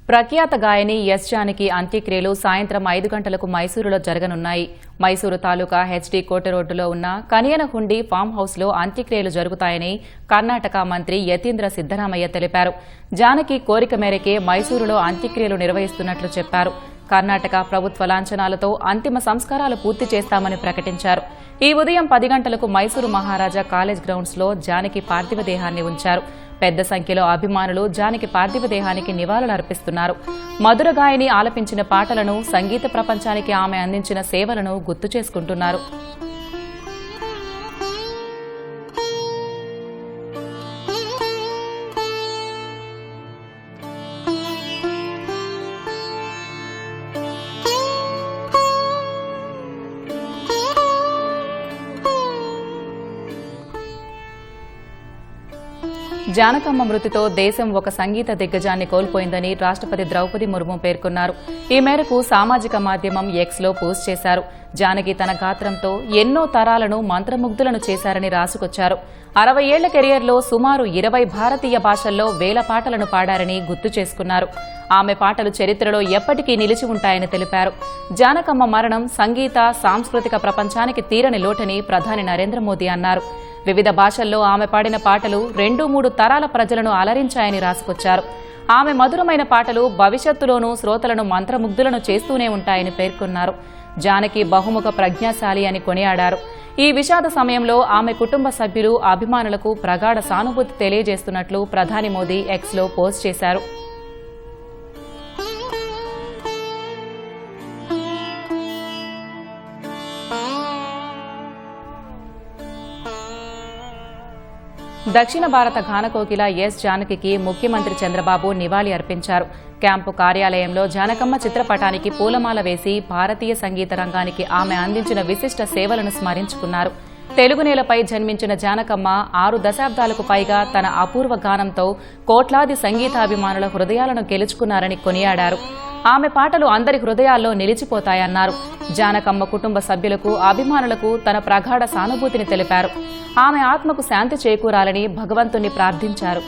ప్రఖ్యాత గాయని ఎస్ జానకి అంత్యక్రియలు సాయంత్రం 5 గంటలకు మైసూరులో జరగనున్నాయి. మైసూరు తాలూకా హెచ్డీ కోట రోడ్డులో ఉన్న కనియనహుండి ఫామ్ హౌస్లో అంత్యక్రియలు జరుగుతాయని కర్ణాటక మంత్రి యతీంద్ర సిద్దరామయ్య తెలిపారు. జానకి కోరిక మేరకే మైసూరులో అంత్యక్రియలు నిర్వహిస్తున్నట్లు చెప్పారు. కర్ణాటక ప్రభుత్వ లాంఛనాలతో అంతిమ సంస్కారాలు పూర్తి చేస్తామని ప్రకటించారు. ఈ ఉదయం 10 గంటలకు మైసూరు మహారాజా కాలేజ్ గ్రౌండ్స్లో జానకి పార్థివ దేహాన్ని ఉంచారు. పెద్ద సంఖ్యలో అభిమానులు జానకి పార్థివ దేహానికి నివాళులర్పిస్తున్నారు. మధుర గాయని ఆలపించిన పాటలను, సంగీత ప్రపంచానికి ఆమె అందించిన సేవలను గుర్తు చేసుకుంటున్నారు. జానకమ్మ మృతితో దేశం ఒక సంగీత దిగ్గజాన్ని కోల్పోయిందని రాష్ట్రపతి ద్రౌపది ముర్ము పేర్కొన్నారు. ఈ మేరకు సామాజిక మాధ్యమం ఎక్స్లో పోస్ట్ చేశారు. జానకి తన గాత్రంతో ఎన్నో తరాలను మంత్రముగ్ధులను చేశారని రాసుకొచ్చారు. 60 ఏళ్ల కెరియర్లో సుమారు 20 భారతీయ భాషల్లో వేల పాటలను పాడారని గుర్తు చేసుకున్నారు. ఆమె పాటలు చరిత్రలో ఎప్పటికీ నిలిచి ఉంటాయని తెలిపారు. జానకమ్మ మరణం సంగీత, సాంస్కృతిక ప్రపంచానికి తీరని లోటని ప్రధాని నరేంద్ర మోదీ అన్నారు. వివిధ భాషల్లో ఆమె పాడిన పాటలు 2-3 తరాల ప్రజలను అలరించాయని రాసుకొచ్చారు. ఆమె మధురమైన పాటలు భవిష్యత్తులోనూ శ్రోతలను మంత్రముగ్ధులను చేస్తూనే ఉంటాయని పేర్కొన్నారు. జానకి బహుముఖ ప్రజ్ఞాశాలి అని కొనియాడారు. ఈ విషాద సమయంలో ఆమె కుటుంబ సభ్యులు, అభిమానులకు ప్రగాఢ సానుభూతి తెలియజేస్తున్నట్లు ప్రధాని మోదీ ఎక్స్లో పోస్ట్ చేశారు. దక్షిణ భారత గానకోకిల ఎస్ జానకికి ముఖ్యమంత్రి చంద్రబాబు నివాళి అర్పించారు. క్యాంపు కార్యాలయంలో జానకమ్మ చిత్రపటానికి పూలమాల వేసి భారతీయ సంగీత రంగానికి ఆమె అందించిన విశిష్ట సేవలను స్మరించుకున్నారు. తెలుగు నేలపై జన్మించిన జానకమ్మ 6 దశాబ్దాలకు పైగా తన అపూర్వ గానంతో కోట్లాది సంగీతాభిమానుల హృదయాలను గెలుచుకున్నారని కొనియాడారు. ఆమె పాటలు అందరి హృదయాల్లో నిలిచిపోతాయన్నారు. జానకమ్మ కుటుంబ సభ్యులకు, అభిమానులకు తన ప్రగాఢ సానుభూతిని తెలిపారు. ఆమె ఆత్మకు శాంతి చేకూరాలని భగవంతుణ్ణి ప్రార్థించారు.